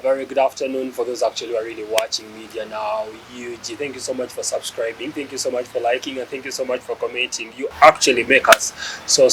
very good afternoon for those actually who are really watching media now. UG, thank you so much for subscribing. Thank you so much for liking, and thank you so much for commenting. You actually make us so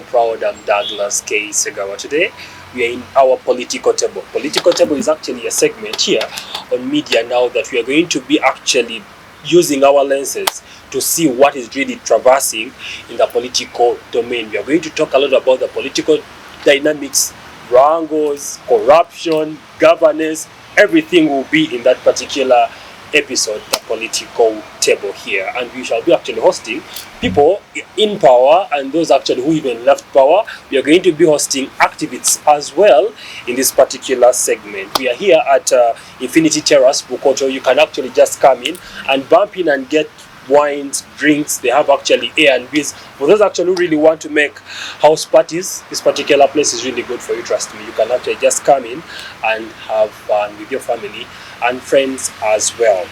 proud. I'm Douglas K. Segawa. Today, we are in our political table. Political table is actually a segment here on media now that we are going to be actually using our lenses to see what is really traversing in the political domain. We are going to talk a lot about the political dynamics, wrangles, corruption, governance. Everything will be in that particular episode, the political table here. And we shall be actually hosting people in power and those actually who even left power. We are going to be hosting activists as well in this particular segment. We are here at Infinity Terrace, Bukoto. You can actually just come in and bump in and get wines, drinks. They have actually A&Bs. For those actually who really want to make house parties, this particular place is really good for you, trust me. You can actually just come in and have fun with your family and friends as well.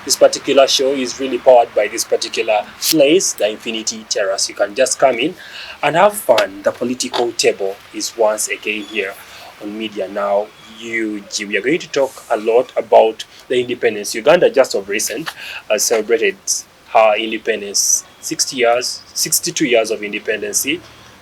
This particular show is really powered by this particular place, the Infinity Terrace. You can just come in and have fun. The political table is once again here on Media Now UG. We are going to talk a lot about the independence. Uganda just of recent celebrated her independence. 62 years of independence.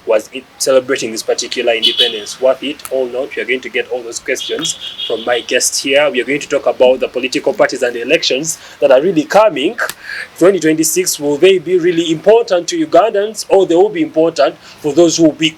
Was it celebrating this particular independence worth it or not? We are going to get all those questions from my guest here. We are going to talk about the political parties and the elections that are really coming. 2026, will they be really important to Ugandans, or they will be important for those who will be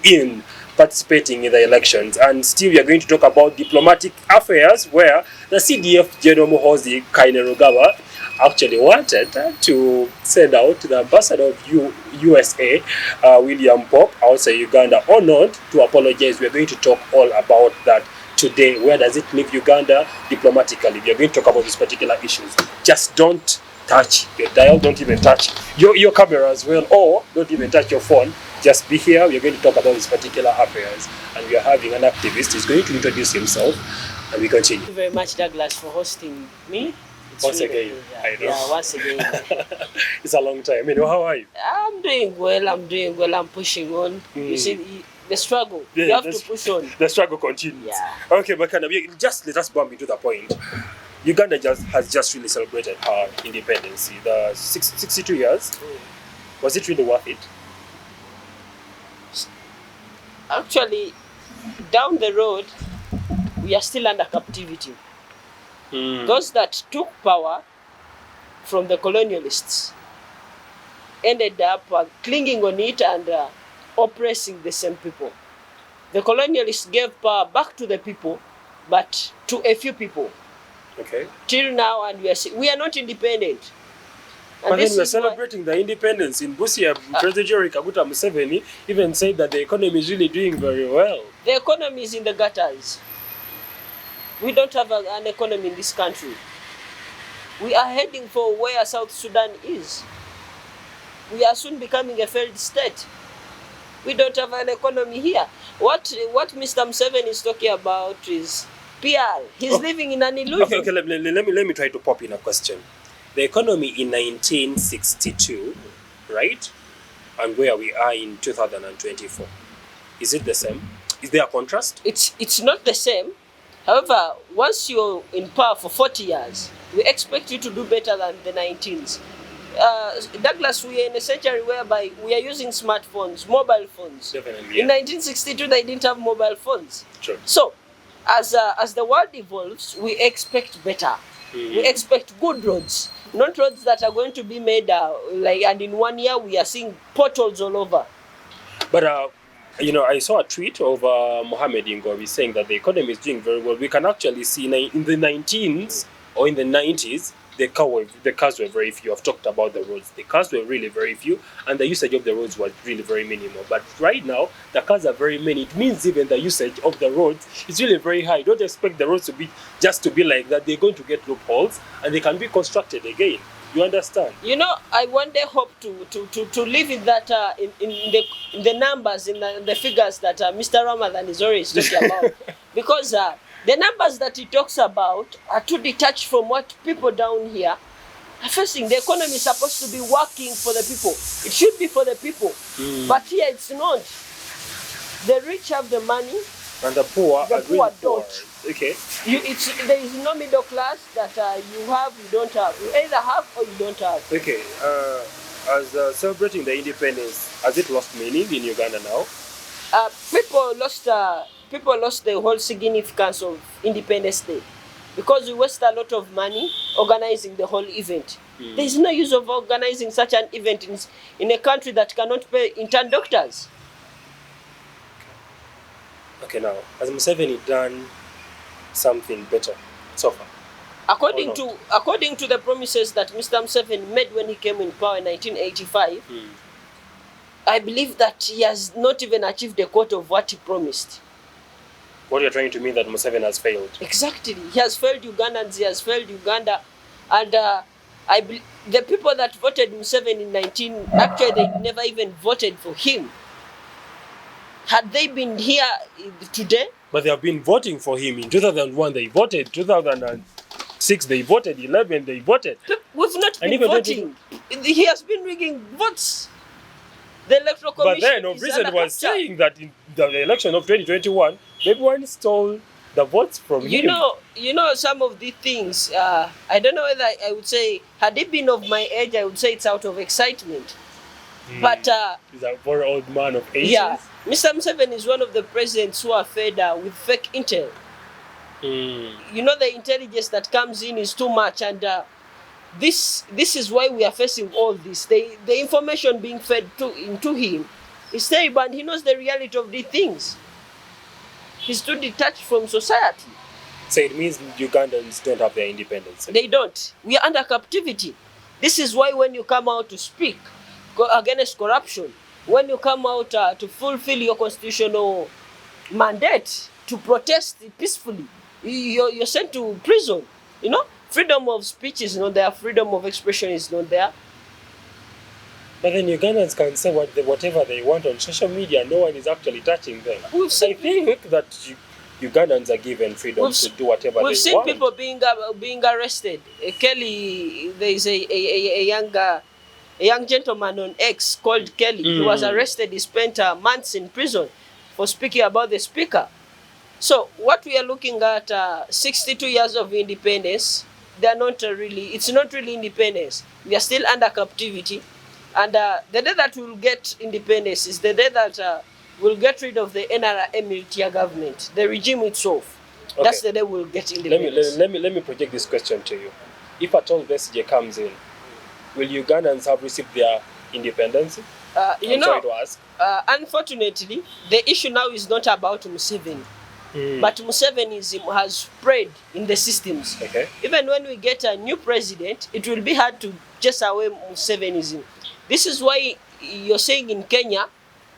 participating in the elections? And still, we are going to talk about diplomatic affairs, where the CDF General Muhoozi Kainerugaba actually wanted to send out the ambassador of USA, William Pope, outside Uganda, or not, to apologize. We are going to talk all about that today. Where does it leave Uganda diplomatically? We are going to talk about these particular issues. Just don't touch your dial, don't even touch your camera as well, or don't even touch your phone. Just be here. We are going to talk about these particular affairs, and we are having an activist. He's going to introduce himself, and we continue. Thank you very much, Douglas, for hosting me. Once again, I know. Yeah, once again. It's a long time. How are you? I'm doing well. I'm pushing on. You see, the struggle. Yeah, you have to push on. The struggle continues. Yeah. Okay, but just let us bump into the point. Uganda has just really celebrated her independence. The 62 years. Was it really worth it? Actually, down the road, we are still under captivity. Those that took power from the colonialists ended up clinging on it and oppressing the same people. The colonialists gave power back to the people, but to a few people. Okay. Till now, and we are not independent. And but then we're celebrating the independence. In Busia, President Yoweri Kaguta Museveni even said that the economy is really doing very well. The economy is in the gutters. We don't have an economy in this country. We are heading for where South Sudan is. We are soon becoming a failed state. We don't have an economy here. What Mr. Museveni is talking about is PR. He's living in an illusion. Okay. Let me try to pop in a question. The economy in 1962, right, and where we are in 2024, is it the same? Is there a contrast? It's not the same. However, once you're in power for 40 years, we expect you to do better than the 19s. Douglas, we are in a century whereby we are using smartphones, mobile phones. Definitely. Yeah. In 1962, they didn't have mobile phones. True. So, as the world evolves, we expect better. We expect good roads, not roads that are going to be made and in 1 year we are seeing potholes all over. But I saw a tweet of Mohamed Ingori saying that the economy is doing very well. We can actually see in the 19s or in the 90s, the cars were very few. I've talked about the roads. The cars were really very few, and the usage of the roads was really very minimal. But right now, the cars are very many. It means even the usage of the roads is really very high. Don't expect the roads to be like that. They're going to get loopholes, and they can be constructed again. You understand? I one day hope to live in that in the numbers, in the figures that Mr. Ramadan is always talking about, because the numbers that he talks about are too detached from what people down here are facing. The economy is supposed to be working for the people. It should be for the people, but here it's not. The rich have the money, And the poor The are poor really poor. don't. Okay. There is no middle class that you have, you don't have. You either have or you don't have. Okay. As celebrating the independence, has it lost meaning in Uganda now? People lost the whole significance of Independence Day because we waste a lot of money organizing the whole event. There is no use of organizing such an event in a country that cannot pay intern doctors. Okay, now, has Museveni done something better so far? According to the promises that Mr. Museveni made when he came in power in 1985, I believe that he has not even achieved a quarter of what he promised. What you're trying to mean that Museveni has failed? Exactly. He has failed Ugandans, he has failed Uganda. And the people that voted Museveni in actually they never even voted for him. Had they been here today? But they have been voting for him. In 2001 they voted, 2006 they voted, 11 they voted. We've not been voting. He has been rigging votes. The Electoral Commission. But then of recent was saying that in the election of 2021, everyone stole the votes from him. You know some of the things, I don't know whether I would say, had it been of my age, I would say it's out of excitement. But he's a very old man of 80s. Yeah, Mr. Museveni is one of the presidents who are fed with fake intel. You know, the intelligence that comes in is too much, and this is why we are facing all this. The information being fed into him is terrible, and he knows the reality of these things. He's too detached from society. So it means Ugandans don't have their independence. They don't. We are under captivity. This is why when you come out to speak against corruption, when you come out to fulfill your constitutional mandate to protest peacefully, you're sent to prison. You know, freedom of speech is not there, freedom of expression is not there. But then Ugandans can say whatever they want on social media. No one is actually touching them. I think that Ugandans are given freedom to do whatever they want. We've seen people being arrested. Kelly, there is a young gentleman on X called Kelly. He was arrested. He spent months in prison for speaking about the speaker. So what we are looking at, 62 years of independence, it's not really independence. We are still under captivity. And the day that we'll get independence is the day that we'll get rid of the NRM military government, the regime itself. Okay. That's the day we'll get independence. Let me project this question to you. If at all Besigye comes in, will Ugandans have received their independence? Sorry to ask. Unfortunately, the issue now is not about Museveni. But Musevenism has spread in the systems. Okay. Even when we get a new president, it will be hard to chase away Musevenism. This is why you're saying in Kenya,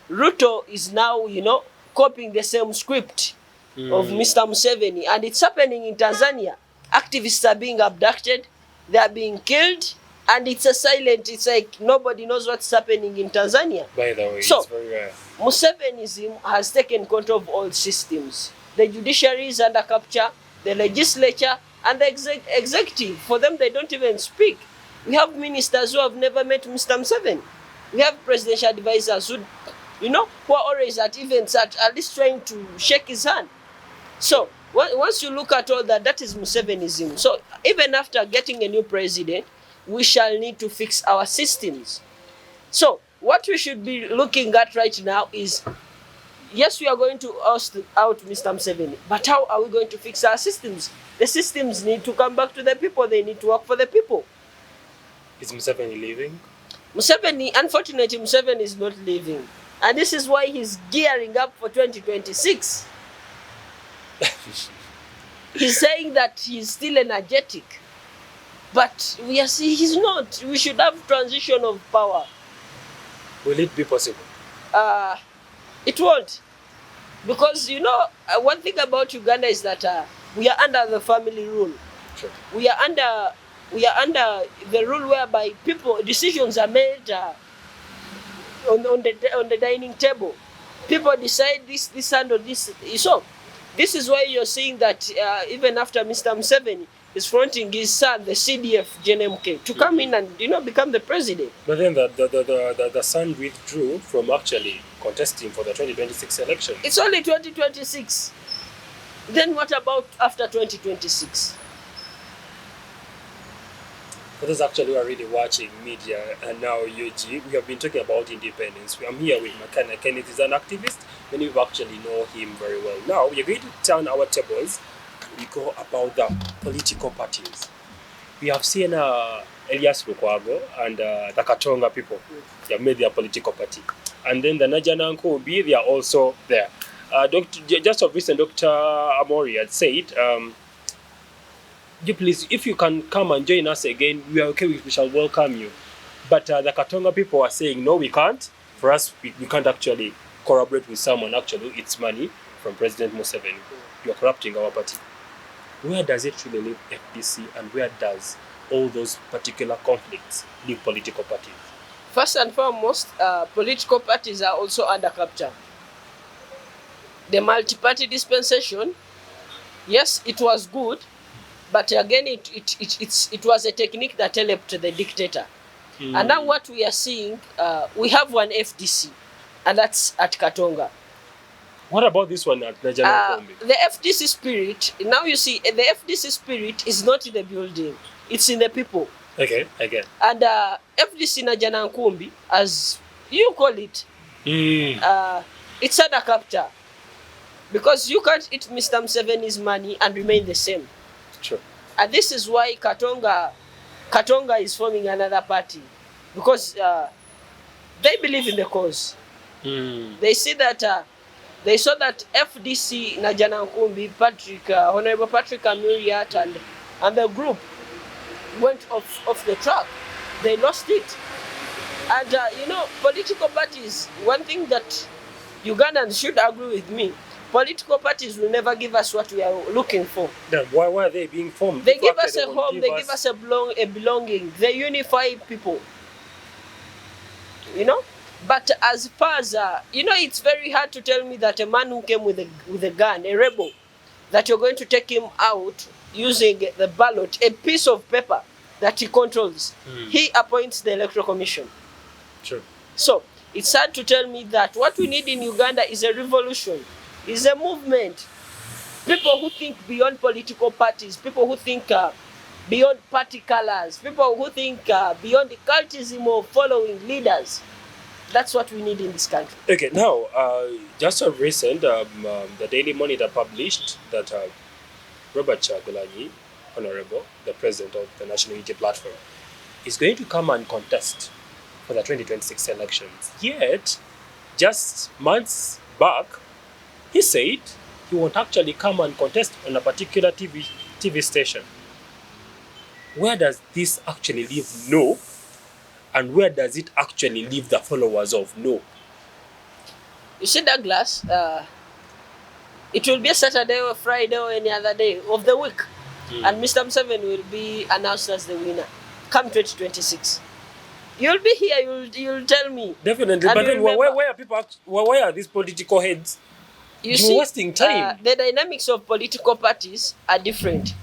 Ruto is now, copying the same script of Mr. Museveni. And it's happening in Tanzania. Activists are being abducted, they are being killed, and it's like nobody knows what's happening in Tanzania. By the way, it's very rare. Musevenism has taken control of all systems. The judiciary is under capture, the legislature, and the executive. For them, they don't even speak. We have ministers who have never met Mr. Museveni. We have presidential advisors who are always at events at least trying to shake his hand. So once you look at all that, that is Musevenism. So even after getting a new president, we shall need to fix our systems. So what we should be looking at right now is, yes, we are going to oust out Mr. Museveni, but how are we going to fix our systems? The systems need to come back to the people. They need to work for the people. Is Museveni leaving? Unfortunately, Museveni is not leaving. And this is why he's gearing up for 2026. He's saying that he's still energetic. But he's not. We should have transition of power. Will it be possible? It won't. Because, one thing about Uganda is that we are under the family rule. Sure. We are under the rule whereby decisions are made on the dining table. People decide this and this. So This is why you're seeing that even after Mr. Museveni is fronting his son, the CDF JNMK, to come in and become the president. But then the son withdrew from actually contesting for the 2026 election. It's only 2026. Then what about after 2026? For those actually who are really watching media and now UG, we have been talking about independence. I'm here with McKenna. Kenneth is an activist, and you actually know him very well. Now we're going to turn our tables and we go about the political parties. We have seen Elias Lukwago and the Katonga people. They have made their political party. And then the Najana Nkubi, they are also there. Just of recent, Dr. Amori had said, please, if you can come and join us again, we are okay, we shall welcome you. But the Katonga people are saying, no, we can't. For us, we can't actually collaborate with someone. Actually, it's money from President Museveni. You're corrupting our party. Where does it really leave FDC, and where does all those particular conflicts leave political parties? First and foremost, political parties are also under capture. The multi-party dispensation, yes, it was good, but again, it was a technique that helped the dictator. And now what we are seeing, we have one FDC, and that's at Katonga. What about this one at Najana? The FDC spirit, now you see, the FDC spirit is not in the building, it's in the people. Okay, again. And FDC Najana Nkumbi, as you call it, it's under capture. Because you can't eat Mr. Museveni's money and remain the same. Sure. And this is why Katonga is forming another party. Because they believe in the cause. They see that they saw that FDC Najana Nkumbi, Honorable Patrick Amuriat and the group went off the track. They lost it. And political parties, one thing that Ugandans should agree with me, political parties will never give us what we are looking for. Then why are they being formed? They give us a home, they give us a belonging, they unify people. But as far as, it's very hard to tell me that a man who came with a gun, a rebel, that you're going to take him out using the ballot, a piece of paper that he controls. He appoints the Electoral Commission. Sure. So, it's hard to tell me that what we need in Uganda is a revolution, is a movement. People who think beyond political parties, people who think beyond party colors, people who think beyond the cultism of following leaders. That's what we need in this country. Okay, now, just of recent, the Daily Monitor published that Robert Chagulanyi, Honorable, the president of the National Unity Platform, is going to come and contest for the 2026 elections. Yet, just months back, he said he won't actually come and contest on a particular TV station. Where does this actually leave No? And where does it actually leave the followers of No? You see, Douglas, it will be a Saturday or Friday or any other day of the week. And Mr. Museveni will be announced as the winner come 2026. You'll be here, you'll tell me. Definitely, but then why are people? Why are these political heads? You're wasting time. The dynamics of political parties are different.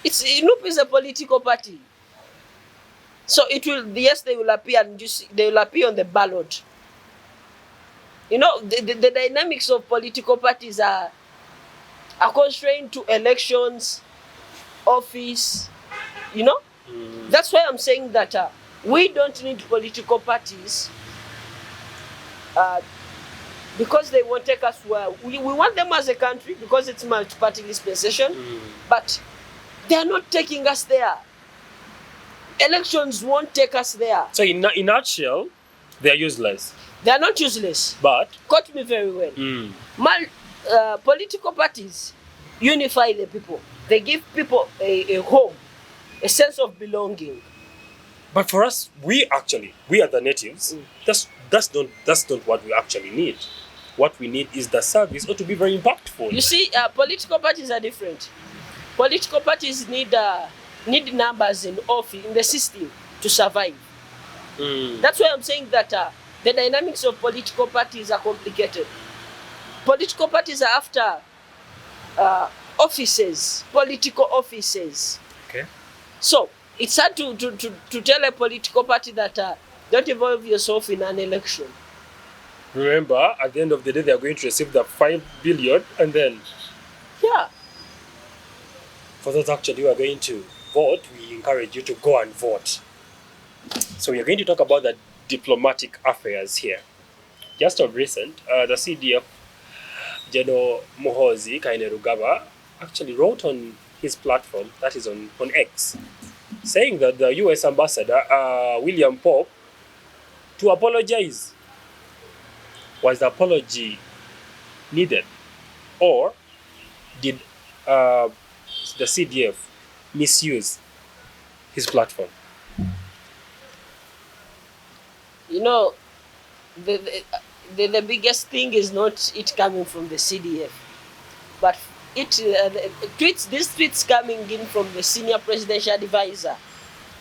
Loop is a political party, so it will. Yes, they will appear and they will appear on the ballot. The dynamics of political parties are constrained to elections, office. That's why I'm saying that we don't need political parties because they won't take us where we want them as a country because it's multi-party dispensation, but they are not taking us there. Elections won't take us there. So in a nutshell, they are useless. They are not useless. But? Quote me very well. Political parties unify the people. They give people a home, a sense of belonging. But for us, we are the natives. That's not what we actually need. What we need is the service ought to be very impactful. You see, political parties are different. Political parties need numbers in the system to survive. That's why I'm saying that the dynamics of political parties are complicated. Political parties are after offices, political offices. Okay. So it's hard to tell a political party that don't involve yourself in an election. Remember, at the end of the day, they are going to receive the 5 billion, and then Yeah. for those actually who are going to vote, we encourage you to go and vote. So we are going to talk about the diplomatic affairs here. Just of recent, the CDF General Muhoozi Kainerugaba actually wrote on his platform, that is on X, saying that the US ambassador, William Pope, to apologize. Was the apology needed? Or did the CDF misuse his platform? You know, the biggest thing is not it coming from the CDF, but these tweets coming in from the senior presidential advisor.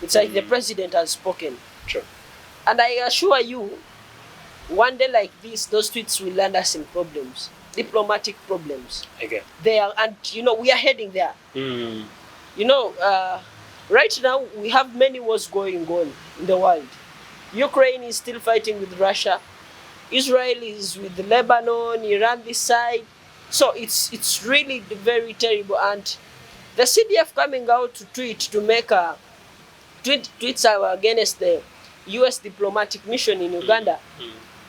It's like the president has spoken. Sure. And I assure you, one day like this, those tweets will land us in problems, diplomatic problems. Again. And we are heading there. Mm. Right now we have many wars going on in the world. Ukraine is still fighting with Russia. Israel is with Lebanon, Iran this side. So it's really very terrible. And the CDF coming out to tweet to make tweets are against the US diplomatic mission in Uganda.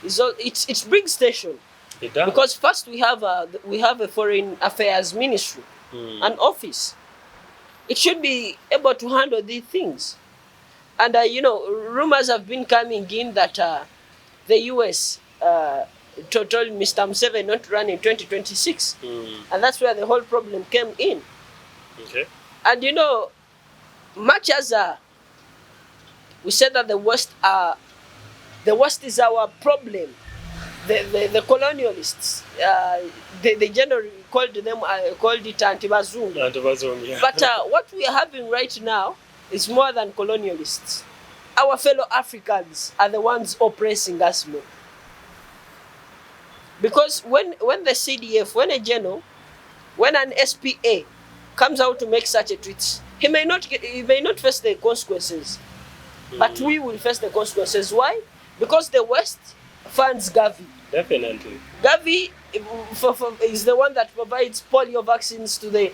It's big station. It does. Because first we have a foreign affairs ministry, an office. It should be able to handle these things. And rumors have been coming in that the US told Mr. Museveni not to run in 2026, and that's where the whole problem came in. Okay. And much as we said that the West is our problem, the colonialists, they generally called it anti-Bazungu. Anti-Bazungu, yeah. But what we are having right now is more than colonialists. Our fellow Africans are the ones oppressing us more. Because when the CDF, when a general, when an SPA comes out to make such a tweet, he may not face the consequences, but we will face the consequences. Why? Because the West funds Gavi. Definitely. Gavi is the one that provides polio vaccines to the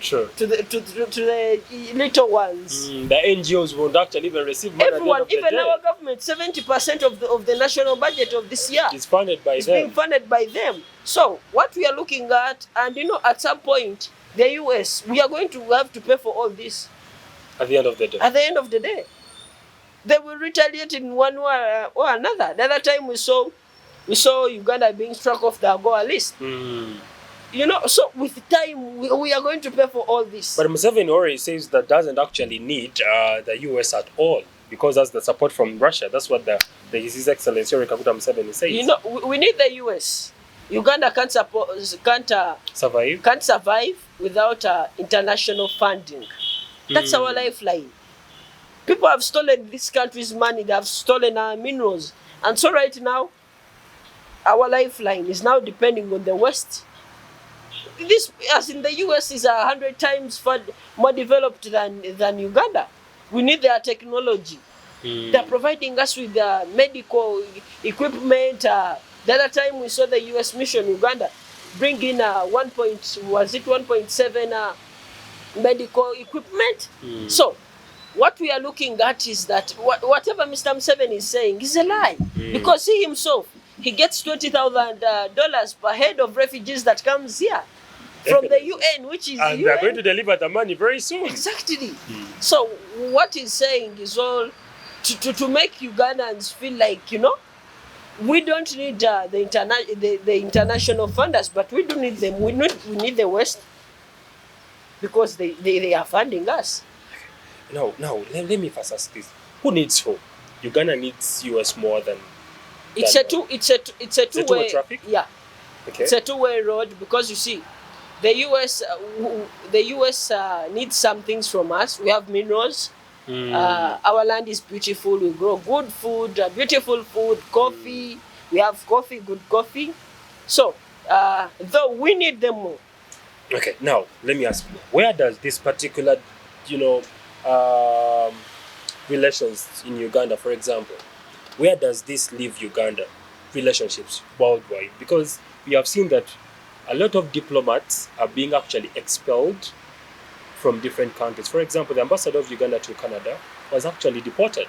little ones. The NGOs won't actually even receive money. Everyone, at the end of even the day. our government, 70% of the national budget of this year It's funded by is them. being funded by them. So what we are looking at, and at some point, the US, we are going to have to pay for all this. At the end of the day. At the end of the day, they will retaliate in one way or another. The other time we saw Uganda being struck off the AGOA list. So with time, we are going to pay for all this. But Museveni already says that doesn't actually need the US at all, because that's the support from Russia. That's what His Excellency Yoweri Kaguta Museveni says. We need the US. Uganda can't survive without international funding. That's our lifeline. People have stolen this country's money. They have stolen our minerals. And so right now, our lifeline is now depending on the West. This, as in the US, is 100 times more developed than Uganda. We need their technology. They're providing us with medical equipment. The other time we saw the US mission Uganda bring in 1.7 medical equipment. So what we are looking at is that whatever Mr. Museveni is saying is a lie, because he himself, he gets $20,000 per head of refugees that comes here from the UN, which is and UN. they're going to deliver the money very soon. Exactly. So what he's saying is all to make Ugandans feel like, we don't need the international funders, but we do need them. We need the West, because they are funding us. Now, let me first ask this: who needs who? Uganda needs US more than. It's a two-way traffic. Yeah, Okay. it's a two-way road, because you see, the US needs some things from us. We have minerals. Our land is beautiful. We grow good food, beautiful food, coffee. We have coffee, good coffee. So, though we need them more, Okay, now let me ask you, where does this particular, you know, um, relations in Uganda, for example, where does this leave Uganda relationships worldwide? Because we have seen that a lot of diplomats are being actually expelled from different countries. For example, the ambassador of Uganda to Canada was actually deported.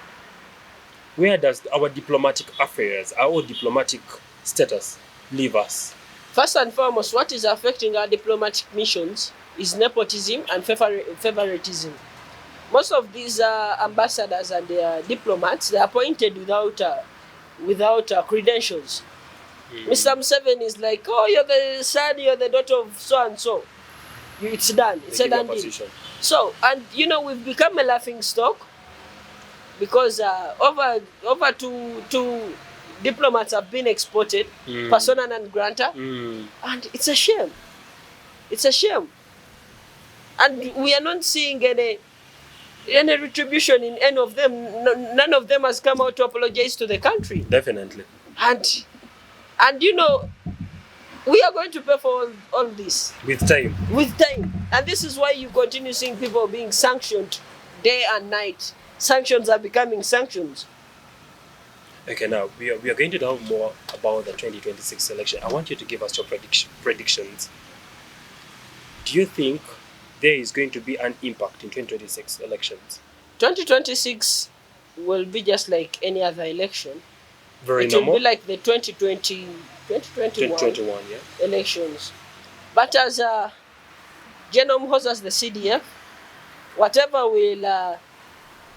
Where does our diplomatic affairs, our diplomatic status leave us? First and foremost, what is affecting our diplomatic missions is nepotism and favoritism. Most of these ambassadors and diplomats, they are appointed without credentials. Mr. Museveni is like, oh, you're the son, you're the daughter of so and so. It's done. It's a done deal. So, and we've become a laughing stock because over two diplomats have been exported, persona non grata, and it's a shame. It's a shame, and we are not seeing any retribution in any of them. None of them has come out to apologize to the country. Definitely. And we are going to pay for all this with time. And this is why you continue seeing people being sanctioned day and night. Sanctions are becoming sanctions. Okay, now we are going to know more about the 2026 election. I want you to give us your predictions. Do you think there is going to be an impact in 2026 elections? 2026 will be just like any other election. It will be like the 2021 elections. But as Genome Host as the CDF, whatever will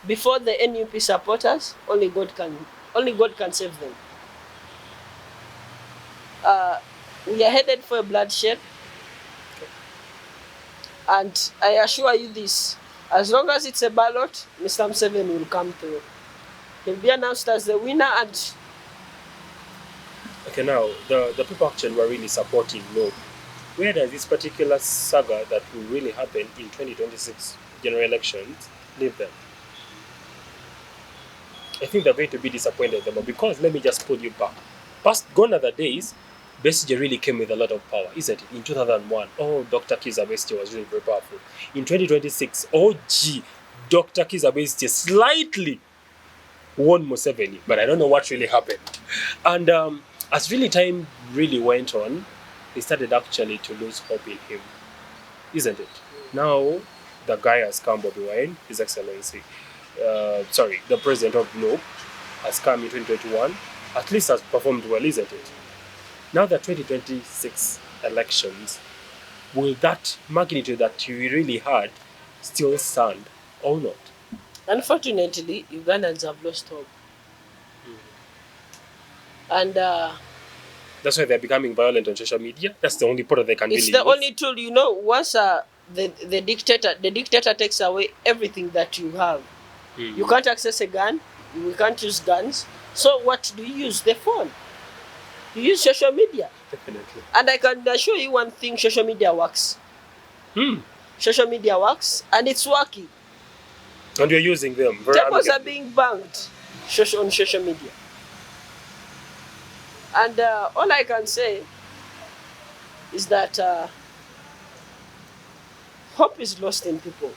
before the NUP supporters, only God can save them. We are headed for a bloodshed. And I assure you this, as long as it's a ballot, Mr. Museveni will come through. He'll be announced as the winner. And okay, now the people actually were really supporting NUP. Where does this particular saga that will really happen in 2026 general elections leave them? I think they're going to be disappointed them because let me just pull you back. Gone are the days Besigye really came with a lot of power, isn't it? In 2001, Dr. Kizza Besigye was really very powerful. In 2026, Dr. Kizza Besigye slightly won Museveni, but I don't know what really happened. And as really time really went on, they started actually to lose hope in him, isn't it? Now, the guy has come, Bobby Wine, His Excellency, the president of NUP, has come in 2021, at least has performed well, isn't it? Now the 2026 elections, will that magnitude that you really had still stand or not? Unfortunately, Ugandans have lost hope. And that's why they're becoming violent on social media. That's the only portal they can really use. It's the only tool, once the dictator takes away everything that you have. You can't access a gun, we can't use guns. So what do you use? The phone. You use social media. Definitely. And I can assure you one thing, social media works. Social media works and it's working. And you're using them. Temples are being banged on social media. And all I can say is that hope is lost in people.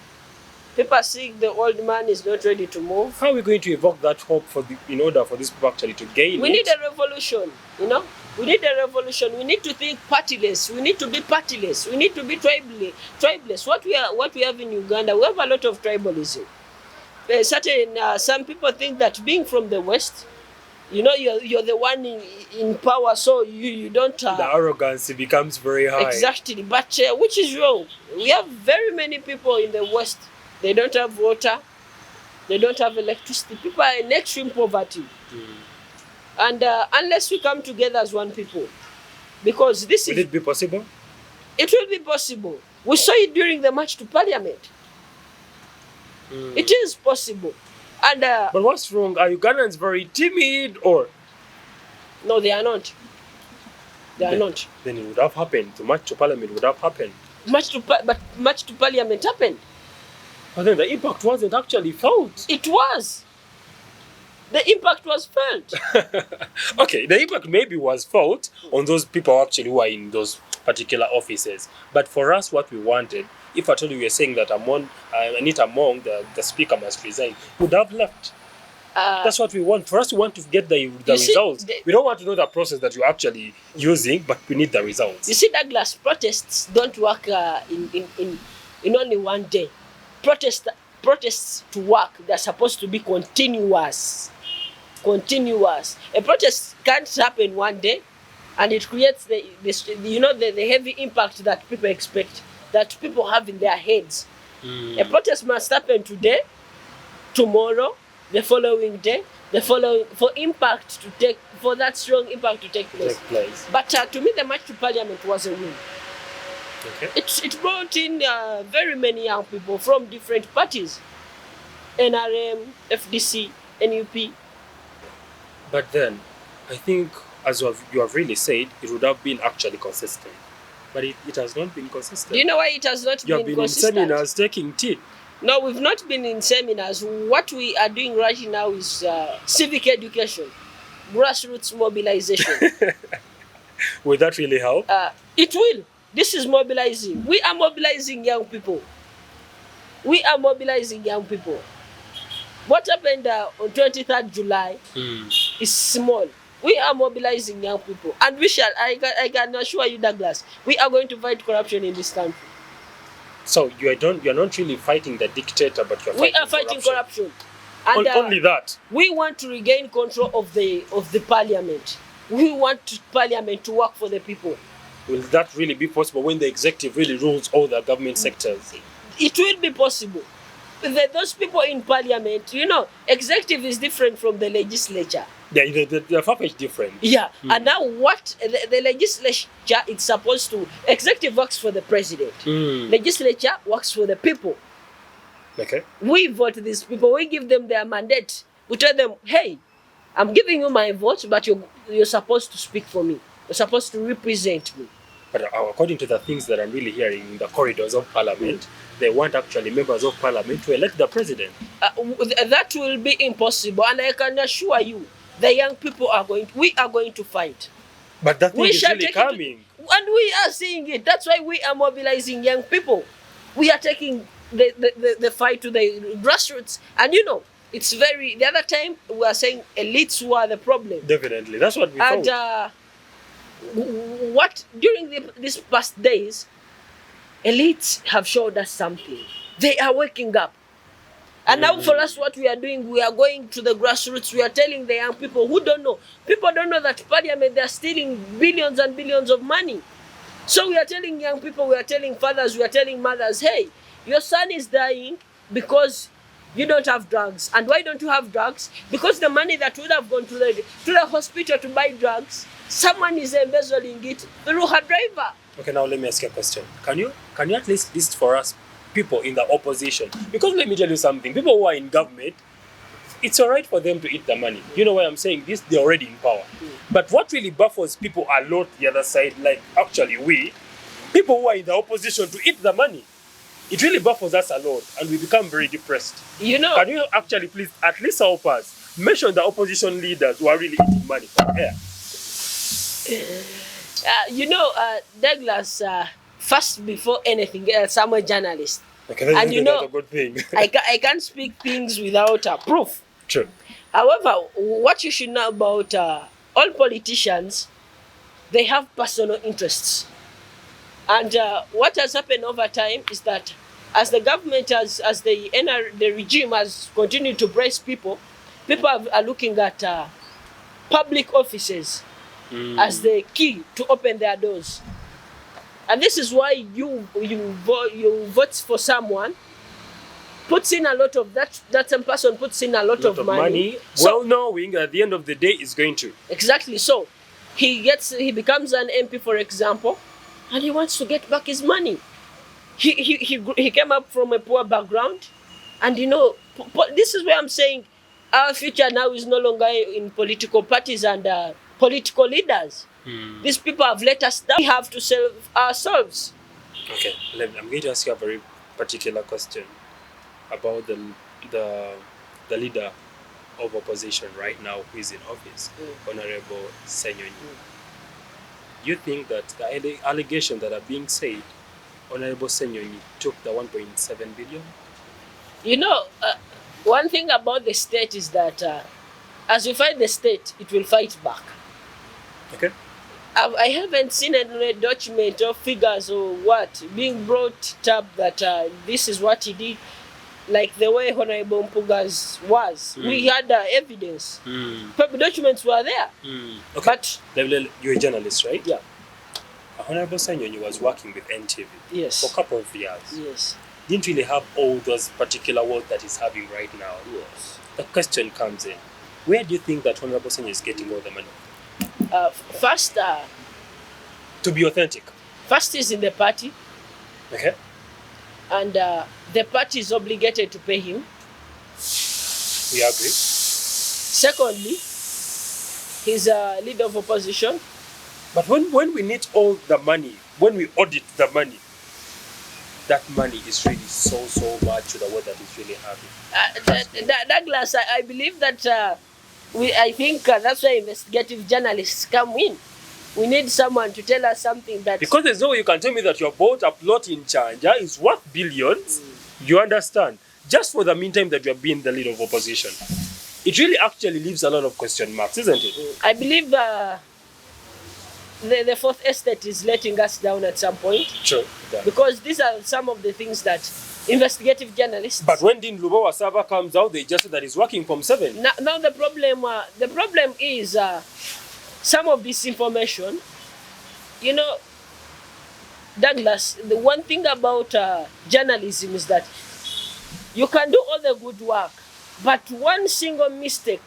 People are seeing the old man is not ready to move. How are we going to evoke that hope in order for these people actually to gain We need a revolution, We need a revolution. We need to think partyless. We need to be partyless. We need to be tribeless. What we have in Uganda, we have a lot of tribalism. Some people think that being from the West, you're the one in power, so you don't. The arrogance becomes very high. Exactly, but which is wrong. We have very many people in the West. They don't have water. They don't have electricity. People are in extreme poverty. And unless we come together as one people, because will it be possible? It will be possible. We saw it during the march to Parliament. It is possible. And but what's wrong? Are Ugandans very timid or? No, they are not. They are not. Then it would have happened. The march to Parliament would have happened. March to Parliament happened. But then the impact wasn't actually felt. It was. The impact was felt. Okay, the impact maybe was felt on those people actually who are in those particular offices. But for us, what we wanted, if at all we were saying that Anita Among, the speaker, must resign, would have left. That's what we want. For us, we want to get the results. We don't want to know the process that you're actually using, but we need the results. You see, Douglas, protests don't work in only one day. Protests to work, they're supposed to be continuous. A protest can't happen one day, and it creates the heavy impact that people expect, that people have in their heads. A protest must happen today, tomorrow, the following day, for that strong impact to take place. But to me, the march to Parliament was a win. Okay. It brought in very many young people from different parties, NRM, FDC, NUP. But then, I think, as you have really said, it would have been actually consistent. But it has not been consistent. Do you know why it has not You been have consistent? been in seminars taking tea. No, we've not been in seminars. What we are doing right now is civic education, grassroots mobilization. Will that really help? It will. This is mobilizing. We are mobilizing young people. What happened on 23rd July is small. We are mobilizing young people. And I can assure you, Douglas, we are going to fight corruption in this country. So you're not really fighting the dictator, but you're fighting corruption. And only that. We want to regain control of the Parliament. We want Parliament to work for the people. Will that really be possible when the executive really rules all the government sectors? It will be possible. Those people in Parliament, executive is different from the legislature. They're far different. Yeah, and now what the legislature is supposed to, executive works for the president. Legislature works for the people. Okay. We vote these people, we give them their mandate. We tell them, hey, I'm giving you my vote, but you're supposed to speak for me. You're supposed to represent me. But according to the things that I'm really hearing in the corridors of Parliament, they want actually members of Parliament to elect the president. That will be impossible, and I can assure you, the young people we are going to fight. But that thing is really coming. And we are seeing it. That's why we are mobilizing young people. We are taking the fight to the grassroots. And it's the other time we are saying elites were the problem. Definitely. That's what we thought. And during these past days, elites have showed us something. They are waking up. And now for us, what we are doing, we are going to the grassroots. We are telling the young people who don't know. People don't know that Parliament, they are stealing billions and billions of money. So we are telling young people, we are telling fathers, we are telling mothers, hey, your son is dying because you don't have drugs. And why don't you have drugs? Because the money that would have gone to the hospital to buy drugs, someone is embezzling it through her driver. Okay, now let me ask you a question. Can you at least list for us people in the opposition? Because let me tell you something. People who are in government, it's all right for them to eat the money. You know why I'm saying this? They're already in power. But what really baffles people a lot the other side, like actually people who are in the opposition to eat the money, it really baffles us a lot, and we become very depressed. Can you actually please at least help us mention the opposition leaders who are really eating money from here? Douglas, first before anything else, I'm a journalist. Okay, that's a good thing. I can't speak things without proof. True. However, what you should know about all politicians, they have personal interests. And what has happened over time is that as the government, as the regime has continued to brace people are looking at public offices as the key to open their doors. And this is why you vote for someone, puts in a lot of that same person puts in a lot of money. So, well knowing at the end of the day is going to. Exactly. So he becomes an MP, for example, and he wants to get back his money. He came up from a poor background, and this is where I'm saying our future now is no longer in political parties and political leaders. These people have let us down. We have to serve ourselves. Okay, I'm going to ask you a very particular question about the leader of opposition right now who is in office, Honorable Senyonyi. you think that the allegations that are being said, Honorable Senyonyi took the 1.7 billion? You know, one thing about the state is that as you fight the state, it will fight back. Okay. I haven't seen a document or figures or what being brought up that this is what he did, like the way Honorable Mpuga's was. We had evidence. Paper documents were there. Okay. But you're a journalist, right? yeah. Honorable Senyonyi was working with NTV Yes. for a couple of years. Yes. Didn't really have all those particular work that he's having right now. Yes. The question comes in, where do you think that Honorable Senyonyi is getting all the money? First, To be authentic. first is in the party, Okay. and the party is obligated to pay him. We agree. Secondly, he's a leader of opposition. But when we need all the money, when we audit the money, that money is really so much to the world that is really having. Douglas, I believe that I think that's why investigative journalists come in. We need someone to tell us something that... Because there's no way you can tell me that you bought a plot in Chanja is worth billions. You understand? Just for the meantime that you are being the leader of opposition. It really actually leaves a lot of question marks, isn't it? I believe the fourth estate is letting us down at some point. Sure. Yeah. Because these are some of the things that investigative journalists... But when Dean Lubawa server comes out, they just say that it's working from 7. Now the problem is some of this information, you know, Douglas, the one thing about journalism is that you can do all the good work, but one single mistake,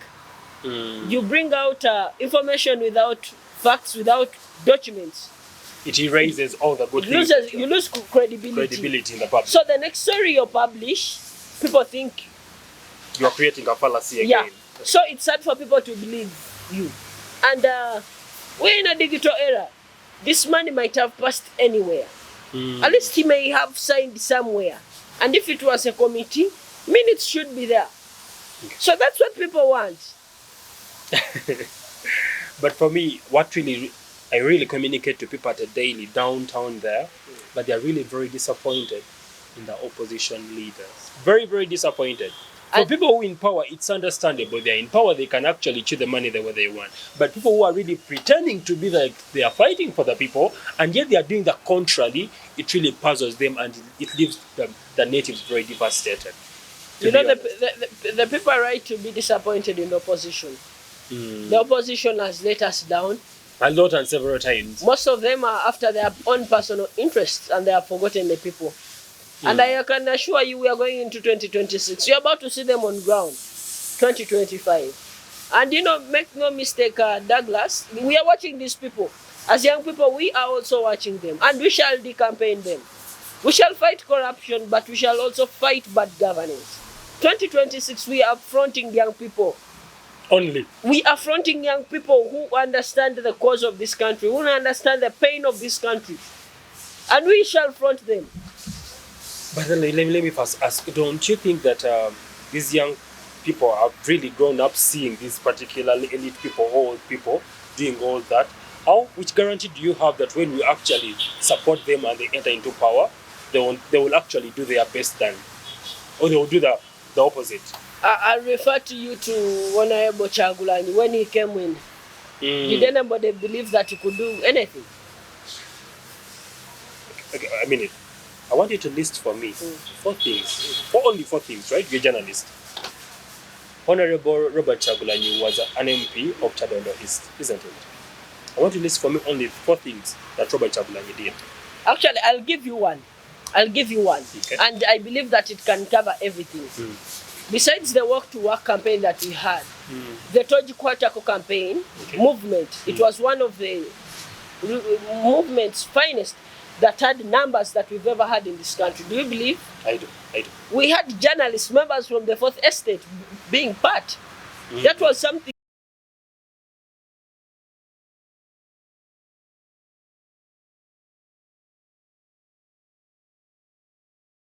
you bring out information without facts, without documents. It erases all the good things. You lose credibility In the public. So the next story you publish, people think you are creating a fallacy again. yeah. So it's hard for people to believe you. And we're in a digital era. This money might have passed anywhere. At least he may have signed somewhere. And if it was a committee, minutes should be there. Okay. So that's what people want. But for me, what I really communicate to people at a daily downtown there, but they're really very disappointed in the opposition leaders. Very, very disappointed. For people who are in power, it's understandable. They're in power, they can actually chew the money the way they want. But people who are really pretending to be like they are fighting for the people, and yet they are doing the contrary, it really puzzles them and it leaves the natives very devastated. You know, the people are right to be disappointed in the opposition. The opposition has let us down. A lot and several times. Most of them are after their own personal interests and they have forgotten the people. And I can assure you we are going into 2026. You're about to see them on ground. 2025. And you know, make no mistake, Douglas, we are watching these people. As young people, we are also watching them. And we shall decampaign them. We shall fight corruption, but we shall also fight bad governance. 2026, we are fronting young people. Only. We are fronting young people who understand the cause of this country, who understand the pain of this country. And we shall front them. But then let me first ask, don't you think that these young people have really grown up seeing these particularly elite people, old people, doing all that? Which guarantee do you have that when you actually support them and they enter into power, they will actually do their best then? Or they will do the opposite? I'll refer to you to Honorable Chagulani. When he came in, did anybody believe that he could do anything? Okay, I mean it. I want you to list for me 4 things. Only 4 things, right? You're a journalist. Honorable Robert Chagulani was an MP of Chadondo East, isn't it? I want you to list for me only 4 things that Robert Chagulani did. Actually, I'll give you one. Okay. And I believe that it can cover everything. Besides the walk-to-work campaign that we had, the Toji Kwatako campaign movement, it was one of the movement's finest that had numbers that we've ever had in this country. Do you believe? I do. We had journalists, members from the Fourth Estate being part. That was something